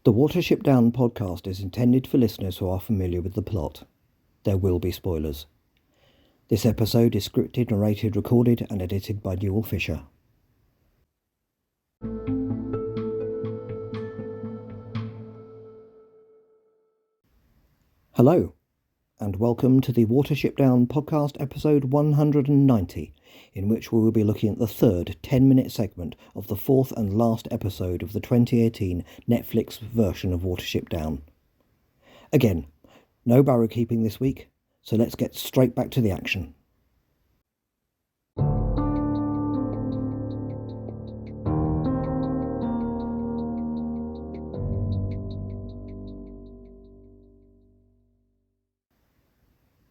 The Watership Down podcast is intended for listeners who are familiar with the plot. There will be spoilers. This episode is scripted, narrated, recorded and edited by Newell Fisher. Hello, and welcome to the Watership Down podcast episode 190, in which we will be looking at the third 10-minute segment of the fourth and last episode of the 2018 Netflix version of Watership Down. Again, no barrow keeping this week, so let's get straight back to the action.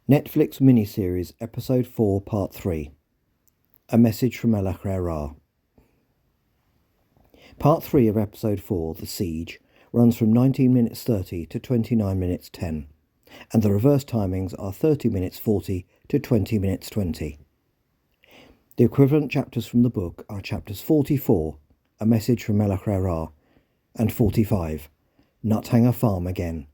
Netflix miniseries Episode 4 Part 3. A Message from El-ahrairah. Part 3 of Episode 4, The Siege, runs from 19 minutes 30 to 29 minutes 10, and the reverse timings are 30 minutes 40 to 20 minutes 20. The equivalent chapters from the book are chapters 44, A Message from El-ahrairah, and 45, Nuthanger Farm Again.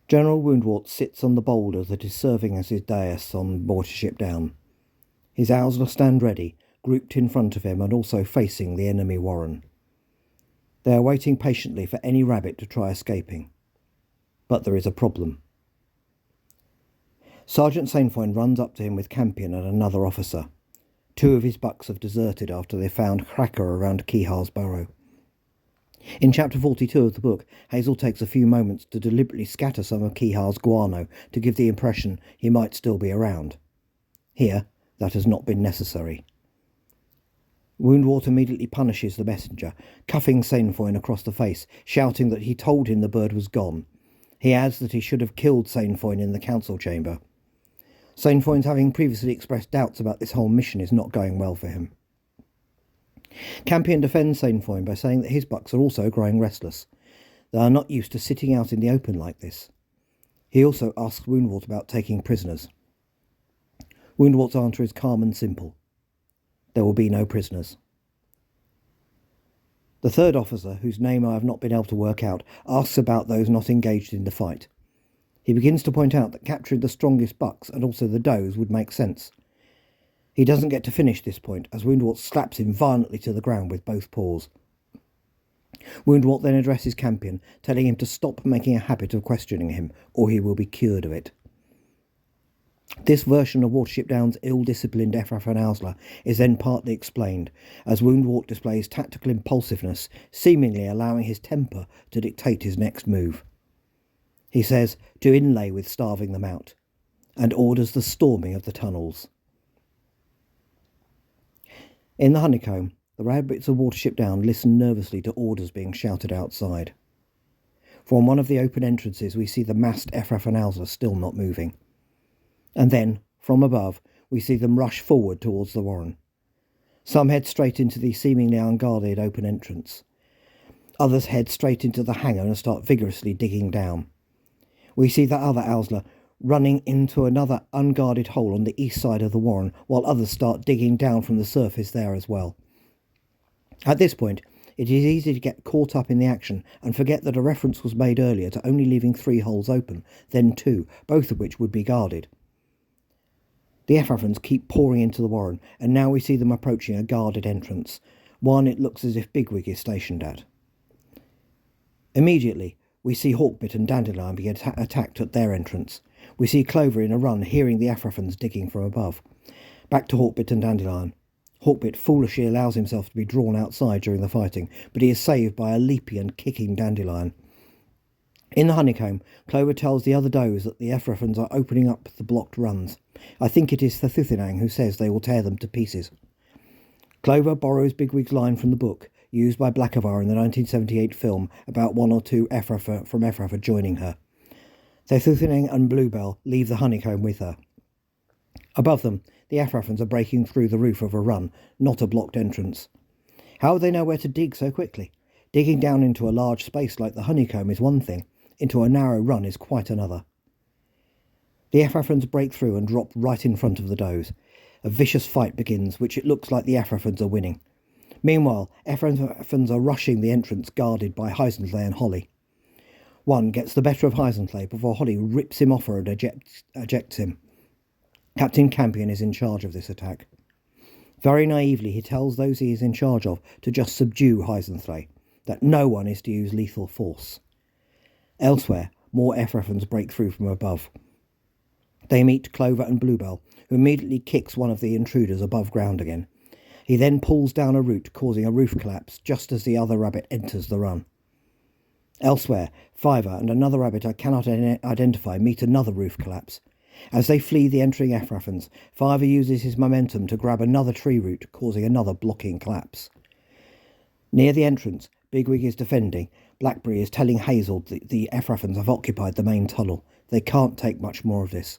General Woundwort sits on the boulder that is serving as his dais on Watership Down. His owls stand ready, grouped in front of him and also facing the enemy warren. They are waiting patiently for any rabbit to try escaping. But there is a problem. Sergeant Sainfoin runs up to him with Campion and another officer. Two of his bucks have deserted after they found Cracker around Keehar's burrow. In chapter 42 of the book, Hazel takes a few moments to deliberately scatter some of Keehar's guano to give the impression he might still be around. Here, that has not been necessary. Woundwort immediately punishes the messenger, cuffing Sainfoin across the face, shouting that he told him the bird was gone. He adds that he should have killed Sainfoin in the council chamber. Sainfoin's having previously expressed doubts about this whole mission is not going well for him. Campion defends Sainfoin by saying that his bucks are also growing restless. They are not used to sitting out in the open like this. He also asks Woundwort about taking prisoners. Woundwort's answer is calm and simple. There will be no prisoners. The third officer, whose name I have not been able to work out, asks about those not engaged in the fight. He begins to point out that capturing the strongest bucks and also the does would make sense. He doesn't get to finish this point, as Woundwort slaps him violently to the ground with both paws. Woundwort then addresses Campion, telling him to stop making a habit of questioning him, or he will be cured of it. This version of Watership Down's ill-disciplined El-ahrairah is then partly explained, as Woundwort displays tactical impulsiveness, seemingly allowing his temper to dictate his next move. He says to inlay with starving them out, and orders the storming of the tunnels. In the honeycomb, the rabbits of Watership Down listen nervously to orders being shouted outside. From one of the open entrances we see the massed El-ahrairah still not moving. And then, from above, we see them rush forward towards the warren. Some head straight into the seemingly unguarded open entrance. Others head straight into the hangar and start vigorously digging down. We see the other Owsla running into another unguarded hole on the east side of the warren, while others start digging down from the surface there as well. At this point, it is easy to get caught up in the action and forget that a reference was made earlier to only leaving 3 holes open, then 2, both of which would be guarded. The El-ahrairahs keep pouring into the warren, and now we see them approaching a guarded entrance, one it looks as if Bigwig is stationed at. Immediately, we see Hawkbit and Dandelion being attacked at their entrance. We see Clover in a run, hearing the El-ahrairahs digging from above. Back to Hawkbit and Dandelion. Hawkbit foolishly allows himself to be drawn outside during the fighting, but he is saved by a leapy and kicking Dandelion. In the honeycomb, Clover tells the other does that the El-ahrairahs are opening up the blocked runs. I think it is Sutphin who says they will tear them to pieces. Clover borrows Bigwig's line from the book, used by Blackavar in the 1978 film about 1 or 2 El-ahrairah from El-ahrairah joining her. Sutphin and Bluebell leave the honeycomb with her. Above them, the El-ahrairahs are breaking through the roof of a run, not a blocked entrance. How would they know where to dig so quickly? Digging down into a large space like the honeycomb is one thing, into a narrow run is quite another. The El-ahrairahs break through and drop right in front of the does. A vicious fight begins, which it looks like the El-ahrairahs are winning. Meanwhile, Ephrathans are rushing the entrance guarded by Heisensley and Holly. One gets the better of Heisensley before Holly rips him off her and ejects him. Captain Campion is in charge of this attack. Very naively, he tells those he is in charge of to just subdue Heisensley, that no one is to use lethal force. Elsewhere, more Ephrathans break through from above. They meet Clover and Bluebell, who immediately kicks one of the intruders above ground again. He then pulls down a root, causing a roof collapse just as the other rabbit enters the run. Elsewhere, Fiver and another rabbit I cannot identify meet another roof collapse. As they flee the entering Ephrathans, Fiver uses his momentum to grab another tree root, causing another blocking collapse. Near the entrance, Bigwig is defending. Blackberry is telling Hazel that the Ephrathans have occupied the main tunnel. They can't take much more of this.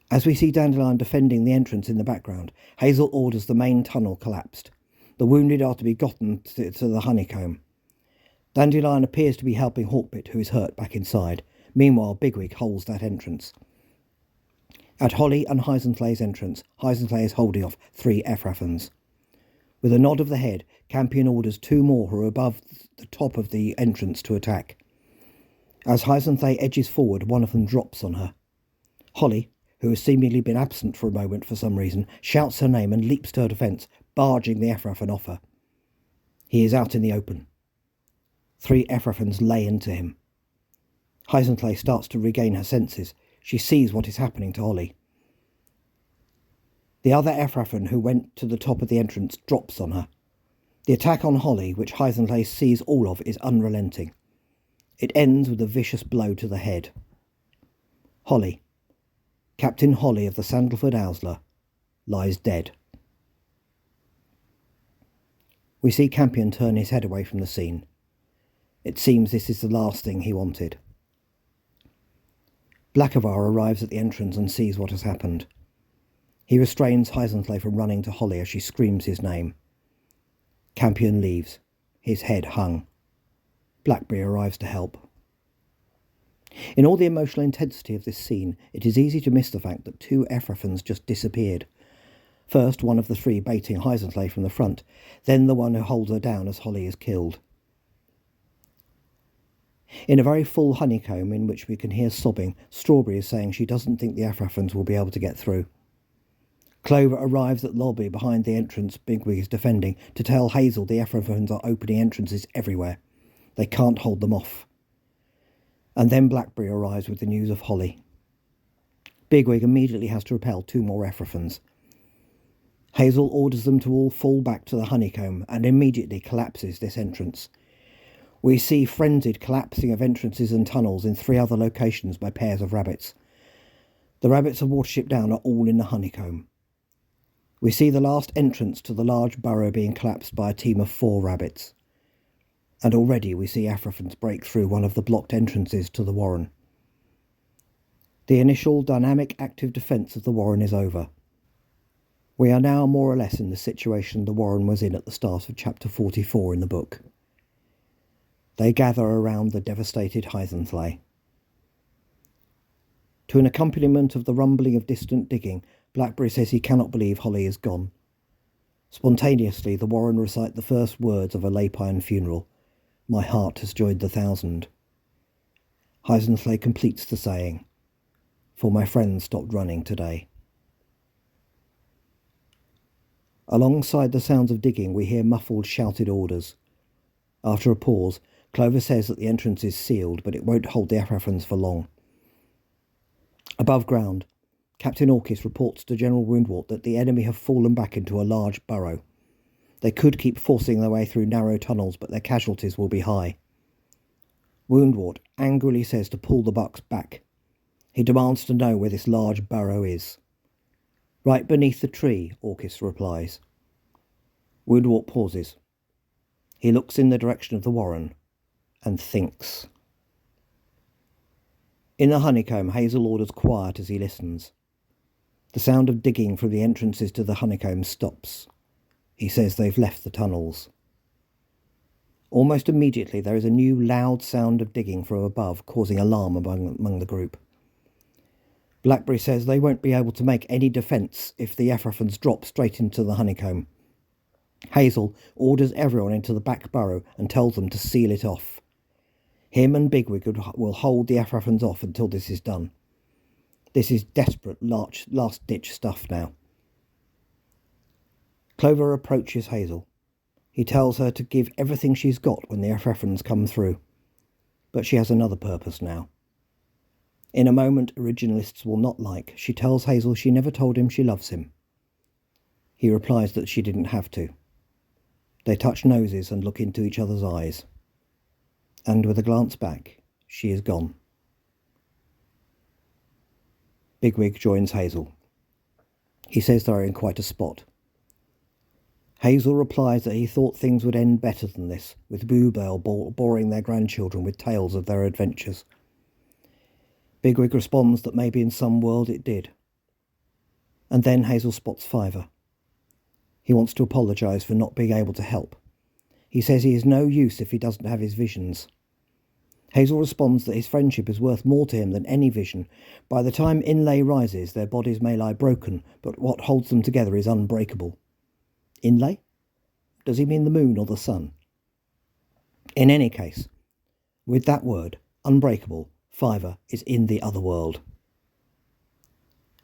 As we see Dandelion defending the entrance in the background, Hazel orders the main tunnel collapsed. The wounded are to be gotten to the honeycomb. Dandelion appears to be helping Hawkbit, who is hurt, back inside. Meanwhile, Bigwig holds that entrance. At Holly and Heisensley's entrance, Heisensley is holding off 3 Ephrathans. With a nod of the head, Campion orders 2 more who are above the top of the entrance to attack. As Heisensley edges forward, one of them drops on her. Holly, who has seemingly been absent for a moment for some reason, shouts her name and leaps to her defence, barging the Ephrathan off her. He is out in the open. 3 Ephrathans lay into him. Heisensley starts to regain her senses. She sees what is happening to Holly. The other Ephrathan, who went to the top of the entrance, drops on her. The attack on Holly, which Heisensley sees all of, is unrelenting. It ends with a vicious blow to the head. Holly, Captain Holly of the Sandalford Owsler, lies dead. We see Campion turn his head away from the scene. It seems this is the last thing he wanted. Blackavar arrives at the entrance and sees what has happened. He restrains Heisensley from running to Holly as she screams his name. Campion leaves, his head hung. Blackberry arrives to help. In all the emotional intensity of this scene, it is easy to miss the fact that 2 Ephrathans just disappeared. First, one of the 3 baiting Heisensley from the front, then the one who holds her down as Holly is killed. In a very full honeycomb in which we can hear sobbing, Strawberry is saying she doesn't think the Ephrathans will be able to get through. Clover arrives at the lobby behind the entrance Bigwig is defending to tell Hazel the Ephrathans are opening entrances everywhere. They can't hold them off. And then Blackberry arrives with the news of Holly. Bigwig immediately has to repel 2 more Ephrathans. Hazel orders them to all fall back to the honeycomb and immediately collapses this entrance. We see frenzied collapsing of entrances and tunnels in 3 other locations by pairs of rabbits. The rabbits of Watership Down are all in the honeycomb. We see the last entrance to the large burrow being collapsed by a team of 4 rabbits. And already we see Ephrathans break through one of the blocked entrances to the warren. The initial dynamic active defence of the warren is over. We are now more or less in the situation the warren was in at the start of chapter 44 in the book. They gather around the devastated Heisensley. To an accompaniment of the rumbling of distant digging, Blackberry says he cannot believe Holly is gone. Spontaneously, the warren recite the first words of a Lapine funeral. My heart has joined the 1,000. Heisensley completes the saying, for my friends stopped running today. Alongside the sounds of digging, we hear muffled shouted orders. After a pause, Clover says that the entrance is sealed, but it won't hold the Ephrathans for long. Above ground, Captain Orkis reports to General Woundwort that the enemy have fallen back into a large burrow. They could keep forcing their way through narrow tunnels, but their casualties will be high. Woundwort angrily says to pull the bucks back. He demands to know where this large burrow is. Right beneath the tree, Orkis replies. Woundwort pauses. He looks in the direction of the warren and thinks. In the honeycomb, Hazel orders quiet as he listens. The sound of digging from the entrances to the honeycomb stops. He says they've left the tunnels. Almost immediately there is a new loud sound of digging from above, causing alarm among the group. Blackberry says they won't be able to make any defence if the Ephrathans drop straight into the honeycomb. Hazel orders everyone into the back burrow and tells them to seal it off. Him and Bigwig will hold the Ahrairahs off until this is done. This is desperate, last-ditch stuff now. Clover approaches Hazel. He tells her to give everything she's got when the Ahrairahs come through. But she has another purpose now. In a moment originalists will not like, she tells Hazel she never told him she loves him. He replies that she didn't have to. They touch noses and look into each other's eyes. And with a glance back, she is gone. Bigwig joins Hazel. He says they are in quite a spot. Hazel replies that he thought things would end better than this, with Bluebell boring their grandchildren with tales of their adventures. Bigwig responds that maybe in some world it did. And then Hazel spots Fiver. He wants to apologise for not being able to help. He says he is no use if he doesn't have his visions. Hazel responds that his friendship is worth more to him than any vision. By the time inlay rises, their bodies may lie broken, but what holds them together is unbreakable. Inlay? Does he mean the moon or the sun? In any case, with that word, unbreakable, Fiver is in the other world.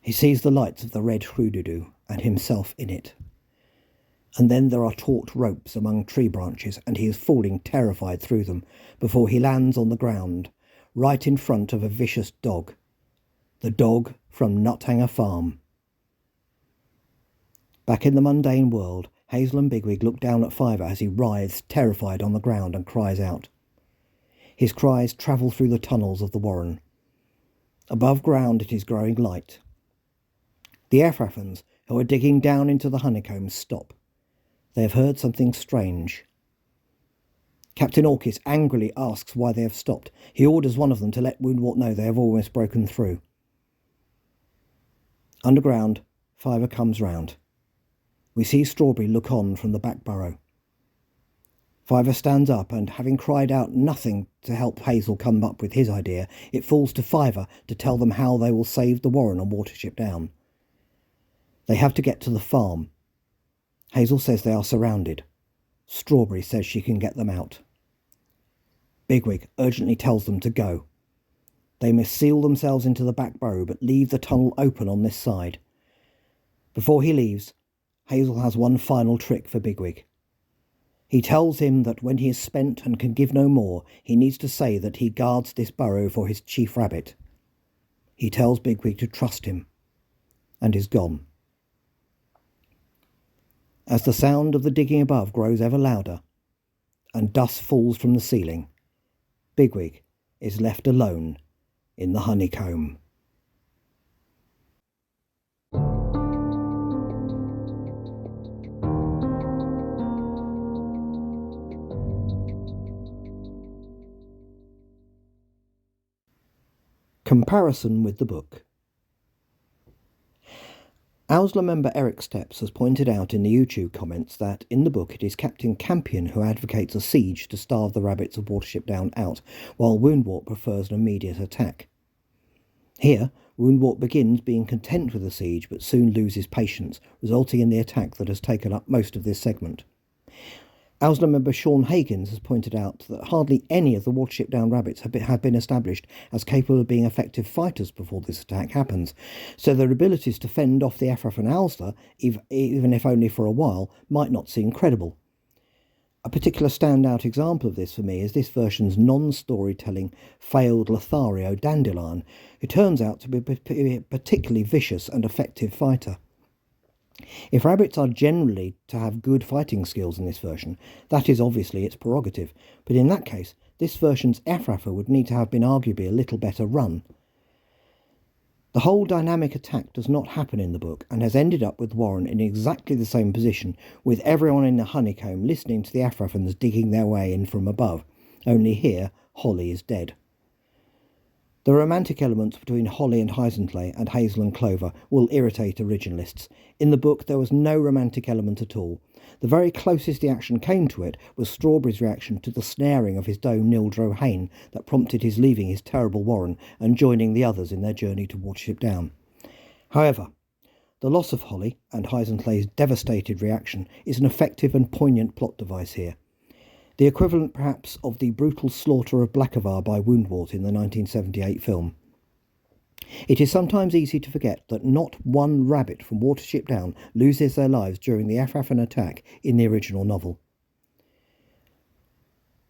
He sees the lights of the red Hrududu and himself in it. And then there are taut ropes among tree branches, and he is falling terrified through them before he lands on the ground, right in front of a vicious dog. The dog from Nuthanger Farm. Back in the mundane world, Hazel and Bigwig look down at Fiver as he writhes terrified on the ground and cries out. His cries travel through the tunnels of the warren. Above ground it is growing light. The Ahrairahs, who are digging down into the honeycombs, stop. They have heard something strange. Captain Orkis angrily asks why they have stopped. He orders one of them to let Woundwort know they have almost broken through. Underground, Fiver comes round. We see Strawberry look on from the back burrow. Fiver stands up and, having cried out nothing to help Hazel come up with his idea, it falls to Fiver to tell them how they will save the warren on Watership Down. They have to get to the farm. Hazel says they are surrounded. Strawberry says she can get them out. Bigwig urgently tells them to go. They must seal themselves into the back burrow but leave the tunnel open on this side. Before he leaves, Hazel has one final trick for Bigwig. He tells him that when he is spent and can give no more, he needs to say that he guards this burrow for his chief rabbit. He tells Bigwig to trust him, and is gone. As the sound of the digging above grows ever louder, and dust falls from the ceiling, Bigwig is left alone in the honeycomb. Comparison with the book. Owsler member Eric Steps has pointed out in the YouTube comments that in the book it is Captain Campion who advocates a siege to starve the rabbits of Watership Down out, while Woundwort prefers an immediate attack. Here, Woundwort begins being content with the siege but soon loses patience, resulting in the attack that has taken up most of this segment. Owsler member Sean Higgins has pointed out that hardly any of the Watership Down rabbits have been established as capable of being effective fighters before this attack happens, so their abilities to fend off the Ahrairah and Owsler, even if only for a while, might not seem credible. A particular standout example of this for me is this version's non-storytelling failed Lothario Dandelion, who turns out to be a particularly vicious and effective fighter. If rabbits are generally to have good fighting skills in this version, that is obviously its prerogative, but in that case, this version's Ahrairah would need to have been arguably a little better run. The whole dynamic attack does not happen in the book, and has ended up with Warren in exactly the same position, with everyone in the honeycomb listening to the Ahrairahs digging their way in from above, only here Holly is dead. The romantic elements between Holly and Heisentley and Hazel and Clover will irritate originalists. In the book there was no romantic element at all. The very closest the action came to it was Strawberry's reaction to the snaring of his doe Nildro Hain that prompted his leaving his terrible warren and joining the others in their journey to Watership Down. However, The loss of Holly and Heisenclay's devastated reaction is an effective and poignant plot device here. The equivalent perhaps of the brutal slaughter of Blackavar by Woundwort in the 1978 film. It is sometimes easy to forget that not one rabbit from Watership Down loses their lives during the El-ahrairah attack in the original novel.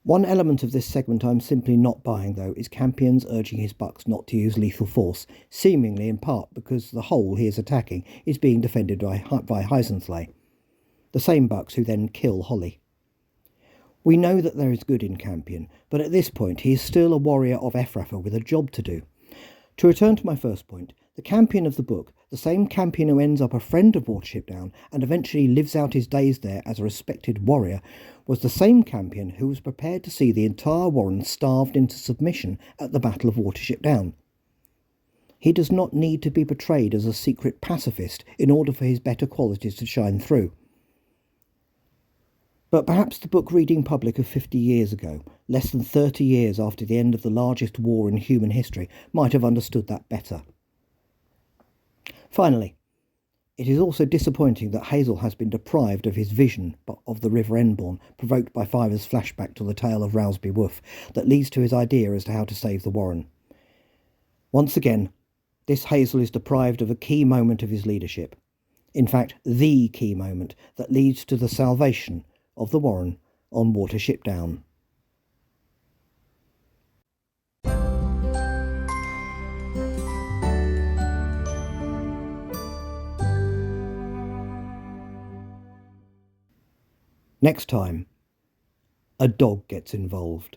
One element of this segment I'm simply not buying, though, is Campion's urging his bucks not to use lethal force, seemingly in part because the hole he is attacking is being defended by Heisenclay, the same bucks who then kill Holly. We know that there is good in Campion, but at this point he is still a warrior of El-ahrairah with a job to do. To return to my first point, the Campion of the book, the same Campion who ends up a friend of Watership Down and eventually lives out his days there as a respected warrior, was the same Campion who was prepared to see the entire Warren starved into submission at the Battle of Watership Down. He does not need to be portrayed as a secret pacifist in order for his better qualities to shine through. But perhaps the book reading public of 50 years ago, less than 30 years after the end of the largest war in human history, might have understood that better. Finally, it is also disappointing that Hazel has been deprived of his vision of the River Enbourne, provoked by Fiver's flashback to the tale of Rowsby Woof, that leads to his idea as to how to save the Warren. Once again, this Hazel is deprived of a key moment of his leadership. In fact, the key moment that leads to the salvation of the Warren on Watership Down. Next time, a dog gets involved.